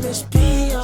MissPtv.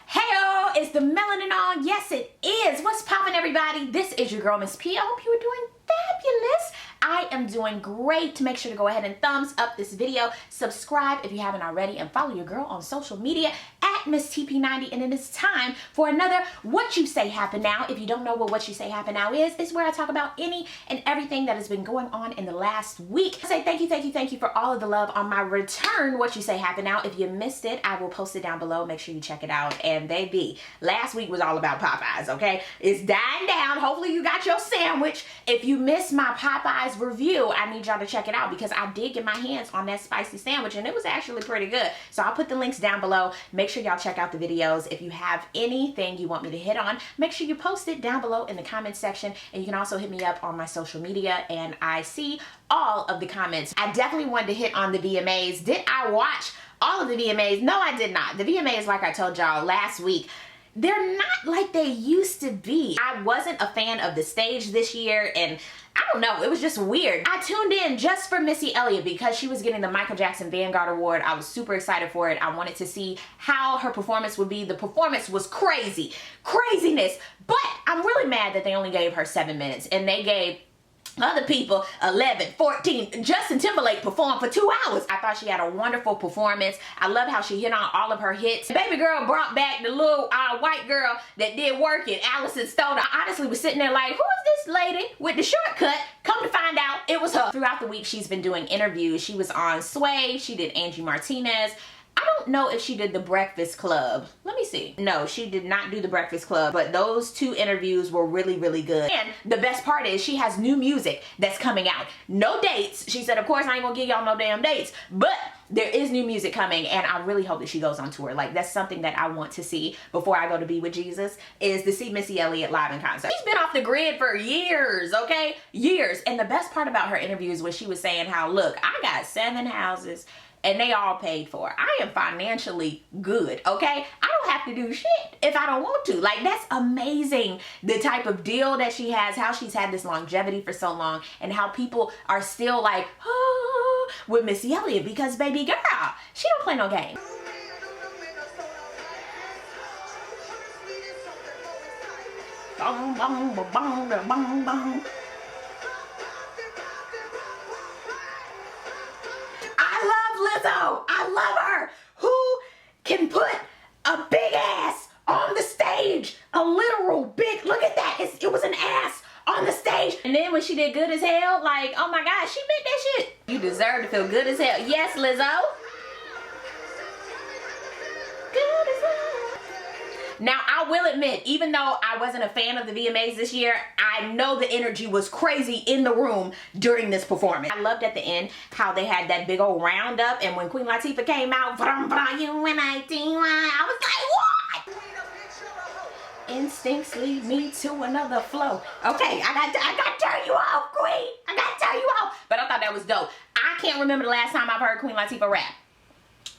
Heyo, is the melanin on? Yes, it is. What's poppin', everybody? This is your girl, Miss P. I hope you are doing fabulous. I am doing great. Make sure to go ahead and thumbs up this video, subscribe if you haven't already, and follow your girl on social media at MissTP90. And it is time for another What You Say Happen Now. If you don't know what You Say Happen Now is, it's where I talk about any and everything that has been going on in the last week. I say thank you for all of the love on my return What You Say Happen Now. If you missed it, I will post it down below. Make sure you check it out. And baby, last week was all about Popeyes, okay? It's dying down. Hopefully you got your sandwich. If you missed my Popeyes review, I need y'all to check it out because I did get my hands on that spicy sandwich and it was actually pretty good. So I'll put the links down below. Make sure y'all check out the videos. If you have anything you want me to hit on, make sure you post it down below in the comment section, and you can also hit me up on my social media and I see all of the comments. I definitely wanted to hit on the VMAs. Did I watch all of the VMAs? No, I did not. The VMAs, like I told y'all last week, they're not like they used to be. I wasn't a fan of the stage this year, and I don't know, it was just weird. I tuned in just for Missy Elliott because she was getting the Michael Jackson Vanguard Award. I was super excited for it. I wanted to see how her performance would be. The performance was crazy, craziness, but I'm really mad that they only gave her 7 minutes and they gave other people 11, 14. Justin Timberlake performed for 2 hours. I thought she had a wonderful performance. I love how she hit on all of her hits. Baby girl brought back the little white girl that did work it, Allison Stone. I honestly was sitting there like, who is this lady with the shortcut? Come to find out, it was her. Throughout the week, she's been doing interviews. She was on Sway. She did Angie Martinez. I don't know if she did The Breakfast Club. Let me see. No, she did not do The Breakfast Club, but those 2 interviews were really, really good. And the best part is she has new music that's coming out. No dates. She said, of course, I ain't gonna give y'all no damn dates, but there is new music coming, and I really hope that she goes on tour. Like, that's something that I want to see before I go to be with Jesus, is to see Missy Elliott live in concert. She's been off the grid for years, okay? Years. And the best part about her interviews was she was saying how, look, I got 7 houses, and they all paid for. I am financially good, okay? I don't have to do shit if I don't want to. Like, that's amazing, the type of deal that she has, how she's had this longevity for so long, and how people are still like, oh, with Missy Elliott, because baby girl, she don't play no game. Bong, bong, bong, bong, bong, bong. Lizzo, I love her. Who can put a big ass on the stage? A literal big, look at that. It was an ass on the stage. And then when she did Good as Hell, like, oh my God, she meant that shit. You deserve to feel good as hell. Yes, Lizzo. Good as hell. Now, I will admit, even though I wasn't a fan of the VMAs this year, I know the energy was crazy in the room during this performance. I loved at the end how they had that big old roundup, and when Queen Latifah came out, I was like, what? Instincts lead me to another flow. Okay, I got to turn you off, Queen. I got to turn you off. But I thought that was dope. I can't remember the last time I've heard Queen Latifah rap.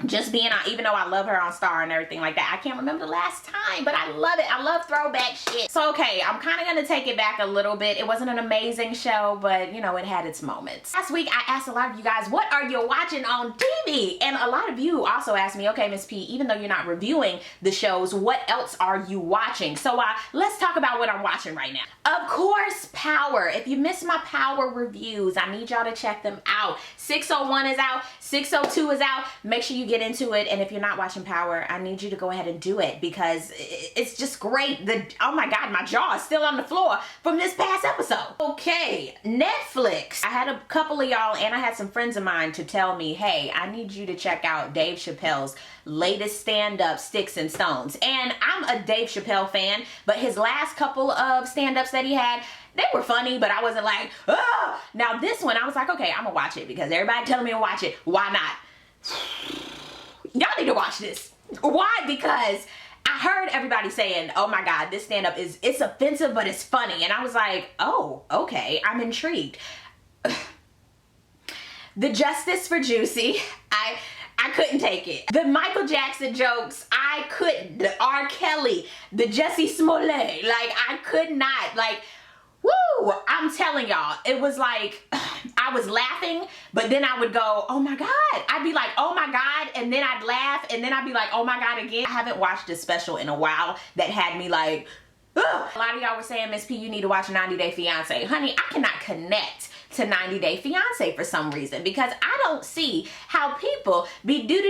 Just being on, even though I love her on Star and everything like that, I can't remember the last time, but I love it. I love throwback shit. So, okay, I'm kind of going to take it back a little bit. It wasn't an amazing show, but, you know, it had its moments. Last week, I asked a lot of you guys, what are you watching on TV? And a lot of you also asked me, okay, Miss P, even though you're not reviewing the shows, what else are you watching? So, let's talk about what I'm watching right now. Of course, Power. If you missed my Power reviews, I need y'all to check them out. 601 is out. 602 is out. Make sure you get into it, and if you're not watching Power, I need you to go ahead and do it because it's just great. Oh my God, my jaw is still on the floor from this past episode. Okay, Netflix. I had a couple of y'all and I had some friends of mine to tell me, hey, I need you to check out Dave Chappelle's latest stand-up, Sticks and Stones. And I'm a Dave Chappelle fan, but his last couple of stand-ups that he had, they were funny, but I wasn't like, oh. Now this one, I was like, okay, I'm gonna watch it because everybody telling me to watch it. Why not? Y'all need to watch this. Why? Because I heard everybody saying, oh my God, this stand-up it's offensive, but it's funny. And I was like, oh, okay, I'm intrigued. The Justice for Juicy, I couldn't take it. The Michael Jackson jokes, I couldn't. The R. Kelly, the Jussie Smollett, like I could not. Like, Woo! I'm telling y'all, it was like, I was laughing, but then I would go, oh my God. I'd be like, oh my God, and then I'd laugh, and then I'd be like, oh my God again. I haven't watched a special in a while that had me like, ugh. A lot of y'all were saying, Miss P, you need to watch 90 Day Fiance. Honey, I cannot connect to 90 Day Fiance for some reason, because I don't see how people be do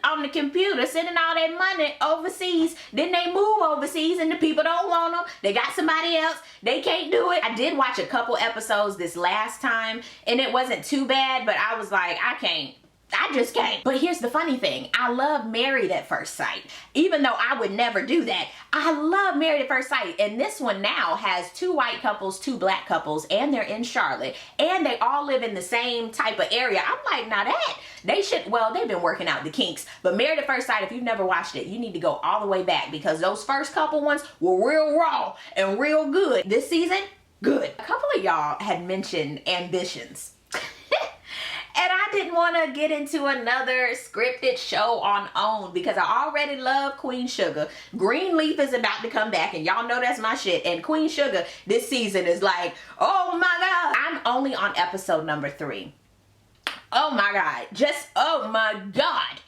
on the computer sending all their money overseas, then they move overseas and the people don't want them, they got somebody else, they can't do it. I did watch a couple episodes this last time and it wasn't too bad, but I was like, I just can't. But here's the funny thing. I love Married at First Sight. Even though I would never do that, I love Married at First Sight. And this one now has 2 white couples, 2 black couples, and they're in Charlotte. And they all live in the same type of area. I'm like, now that, they should, well, they've been working out the kinks. But Married at First Sight, if you've never watched it, you need to go all the way back, because those first couple ones were real raw and real good. This season, good. A couple of y'all had mentioned ambitions. And I didn't want to get into another scripted show on OWN because I already love Queen Sugar. Greenleaf is about to come back and y'all know that's my shit. And Queen Sugar this season is like, oh my God. I'm only on episode number 3. Oh my God. Just, oh my God.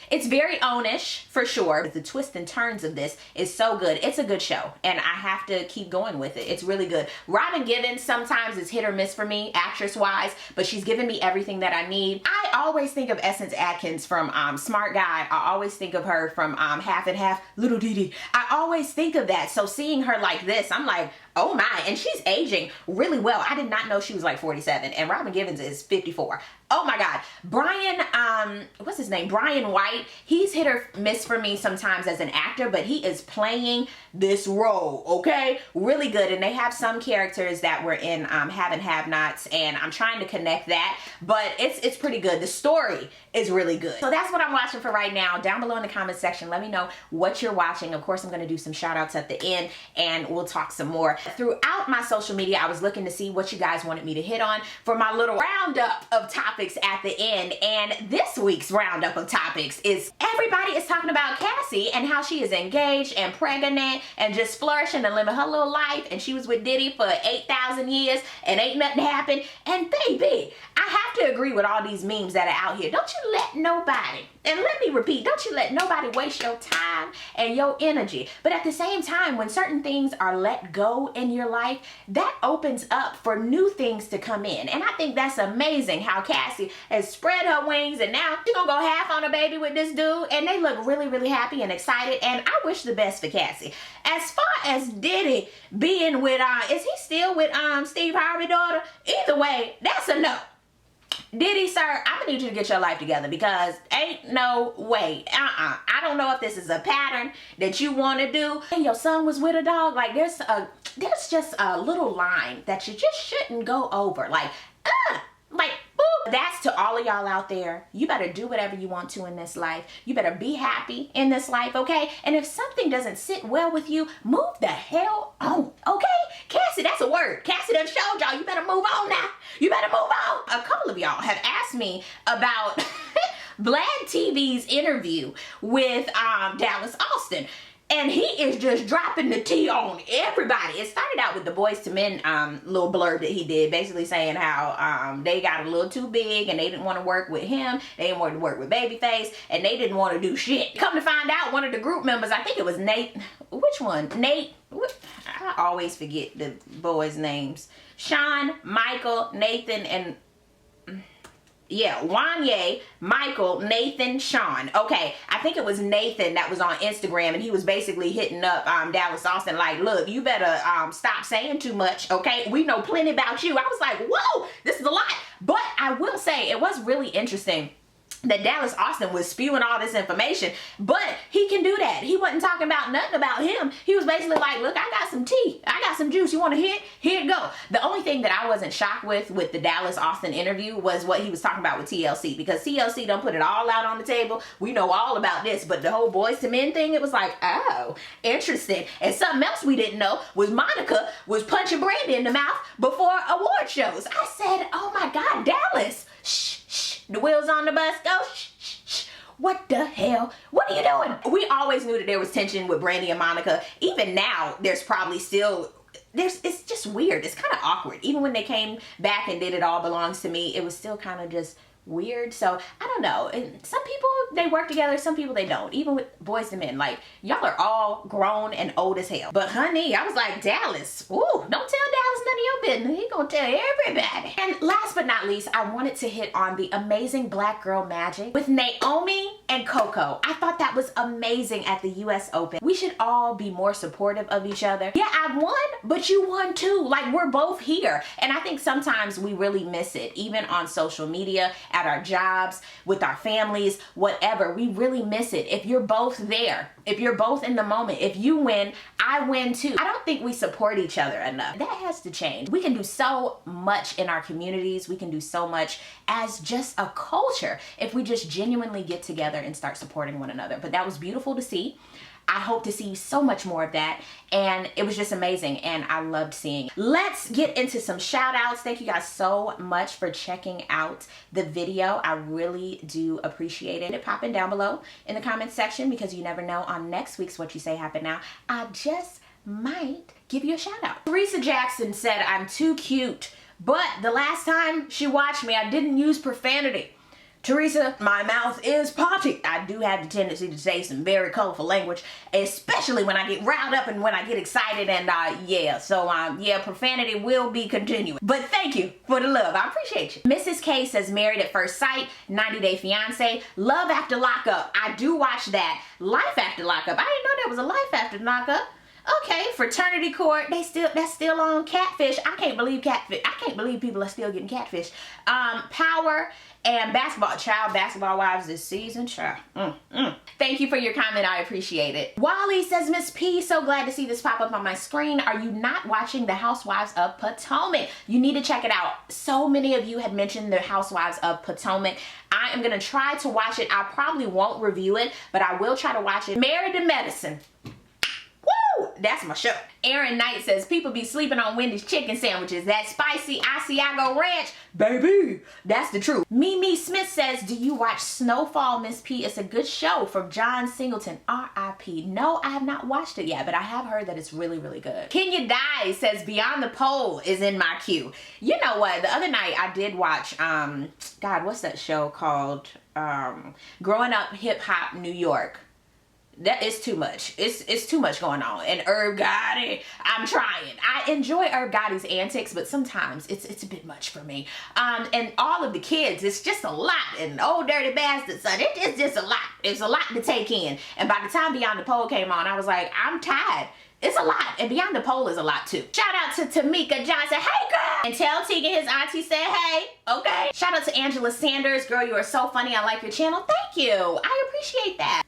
It's very OWN-ish for sure. The twists and turns of this is so good. It's a good show and I have to keep going with it. It's really good. Robin Givens sometimes is hit or miss for me actress wise, but she's given me everything that I need. I always think of Essence Atkins from Smart Guy. I always think of her from Half and Half, Little Dee. I always think of that. So seeing her like this, I'm like, oh my, and she's aging really well. I did not know she was like 47 and Robin Givens is 54. Oh my God. Brian, what's his name? Brian White. He's hit or miss for me sometimes as an actor, but he is playing this role, okay? Really good. And they have some characters that were in Have and Have Nots, and I'm trying to connect that, but it's pretty good. The story is really good. So that's what I'm watching for right now. Down below in the comment section, let me know what you're watching. Of course, I'm going to do some shout outs at the end and we'll talk some more. Throughout my social media, I was looking to see what you guys wanted me to hit on for my little roundup of topics at the end. And this week's roundup of topics is everybody is talking about Cassie and how she is engaged and pregnant and just flourishing and living her little life. And she was with Diddy for 8,000 years and ain't nothing happened. And baby, I have to agree with all these memes that are out here. Don't you let nobody, and let me repeat, don't you let nobody waste your time and your energy. But at the same time, when certain things are let go in your life, that opens up for new things to come in. And I think that's amazing how Cassie has spread her wings and now she's gonna go half on a baby with this dude, and they look really, really happy and excited, and I wish the best for Cassie. As far as Diddy being with, is he still with Steve Harvey's daughter? Either way, that's a no. Diddy, sir, I'm gonna need you to get your life together, because ain't no way. I don't know if this is a pattern that you want to do. And your son was with a dog. Like there's just a little line that you just shouldn't go over. Like boop. That's to all of y'all out there. You better do whatever you want to in this life. You better be happy in this life, okay? And if something doesn't sit well with you, move the hell on, okay? Cassie, that's a word. Cassie done showed y'all. You better move on now. You better move on. A couple of y'all have asked me about Vlad TV's interview with Dallas Austin. And he is just dropping the tea on everybody. It started out with the Boys to Men little blurb that he did, basically saying how they got a little too big and they didn't want to work with him. They didn't want to work with Babyface, and they didn't want to do shit. Come to find out, one of the group members, I think it was Nate. Which one? Nate? I always forget the boys' names. Sean, Michael, Nathan, and... yeah, Wanye, Michael, Nathan, Sean. Okay, I think it was Nathan that was on Instagram, and he was basically hitting up Dallas Austin like, look, you better stop saying too much, okay? We know plenty about you. I was like, whoa, this is a lot. But I will say it was really interesting that Dallas Austin was spewing all this information, but he can do that. He wasn't talking about nothing about him. He was basically like, look, I got some tea. I got some juice. You want to hit? Here it go. The only thing that I wasn't shocked with the Dallas Austin interview was what he was talking about with TLC, because TLC don't put it all out on the table. We know all about this, but the whole Boys to Men thing, it was like, oh, interesting. And something else we didn't know was Monica was punching Brandy in the mouth before award shows. I said, oh my God, Dallas, shh, shh. The wheels on the bus go, shh, shh, shh. What the hell? What are you doing? We always knew that there was tension with Brandy and Monica. Even now, there's probably still it's just weird. It's kind of awkward. Even when they came back and did It All Belongs to Me, it was still kind of just weird. So I don't know. And some people, they work together, some people they don't. Even with Boys to Men, like, y'all are all grown and old as hell. But honey, I was like, Dallas, ooh, don't tell Dallas none of your business. He gonna tell everybody. And last but not least, I wanted to hit on the amazing Black Girl Magic with Naomi and Coco. I thought that was amazing at the US Open. We should all be more supportive of each other. Yeah, I won, but you won too. Like, we're both here. And I think sometimes we really miss it, even on social media, at our jobs, with our families, whatever. We really miss it. If you're both there, if you're both in the moment, if you win, I win too. I don't think we support each other enough. That has to change. We can do so much in our communities. We can do so much as just a culture if we just genuinely get together and start supporting one another. But that was beautiful to see. I hope to see so much more of that, and it was just amazing, and I loved seeing. Let's get into some shout outs. Thank you guys so much for checking out the video. I really do appreciate it. Pop it down below in the comments section, because you never know, on next week's What You Say Happen Now, I just might give you a shout out. Teresa Jackson said, I'm too cute, but the last time she watched me, I didn't use profanity. Teresa, my mouth is potty. I do have the tendency to say some very colorful language, especially when I get riled up and when I get excited, and yeah, so yeah, profanity will be continuing. But thank you for the love. I appreciate you. Mrs. K says, Married at First Sight, 90 Day Fiance, Love After Lockup. I do watch that. Life After Lockup. I didn't know there was a Life After Lockup. Okay, Fraternity Court, that's still on. Catfish, I can't believe catfish. I can't believe people are still getting catfish. Power and Basketball, child, Basketball Wives this season, child. Thank you for your comment, I appreciate it. Wally says, Miss P, so glad to see this pop up on my screen. Are you not watching The Housewives of Potomac? You need to check it out. So many of you had mentioned The Housewives of Potomac. I am gonna try to watch it. I probably won't review it, but I will try to watch it. Married to Medicine. Woo! That's my show. Aaron Knight says, people be sleeping on Wendy's chicken sandwiches. That spicy Asiago ranch, baby, that's the truth. Mimi Smith says, do you watch Snowfall, Miss P? It's a good show, from John Singleton, R.I.P. No, I have not watched it yet, but I have heard that it's really, really good. Kenya Dye says, Beyond the Pole is in my queue. You know what? The other night I did watch, God, what's that show called? Growing Up Hip Hop New York. That is too much. It's too much going on. And Herb Gotti, I'm trying. I enjoy Herb Gotti's antics, but sometimes it's a bit much for me. And all of the kids, it's just a lot. And Old Dirty Bastard son, it's just a lot. It's a lot to take in. And by the time Beyond the Pole came on, I was like, I'm tired. It's a lot, and Beyond the Pole is a lot too. Shout out to Tamika Johnson, hey girl! And tell Tegan his auntie said hey, okay? Shout out to Angela Sanders, girl, you are so funny, I like your channel. Thank you, I appreciate that.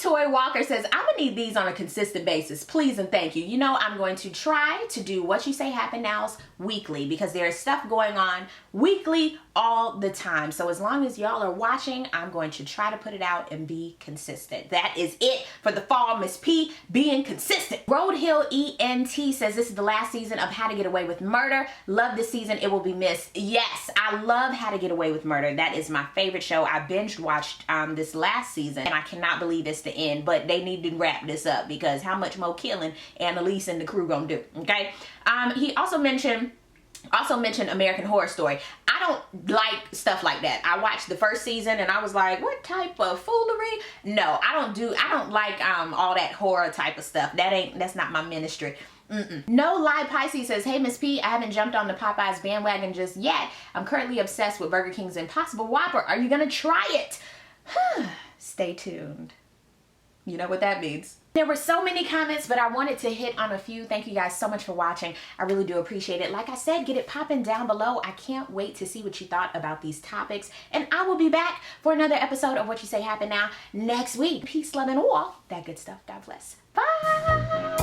Toy Walker says, I'm gonna need these on a consistent basis, please and thank you. You know, I'm going to try to do What You Say Happen Nows weekly, because there is stuff going on weekly all the time. So as long as y'all are watching, I'm going to try to put it out and be consistent. That is it for the fall, Miss P, being consistent. Roadhill ENT says, this is the last season of How to Get Away with Murder. Love this season, it will be missed. Yes, I love How to Get Away with Murder. That is my favorite show. I binge watched this last season, and I cannot believe it's the end, but they need to wrap this up, because how much more killing Annalise and the crew gonna do, okay? He also mentioned American Horror Story. I don't like stuff like that. I watched the first season and I was like, what type of foolery? No, I don't like all that horror type of stuff. That's not my ministry. No Lie Pisces says, hey Miss P, I haven't jumped on the Popeyes bandwagon just yet. I'm currently obsessed with Burger King's Impossible Whopper. Are you gonna try it? Stay tuned. You know what that means. There were so many comments, but I wanted to hit on a few. Thank you guys so much for watching. I really do appreciate it. Like I said, get it popping down below. I can't wait to see what you thought about these topics. And I will be back for another episode of What You Say Happen Now next week. Peace, love, and all that good stuff. God bless. Bye.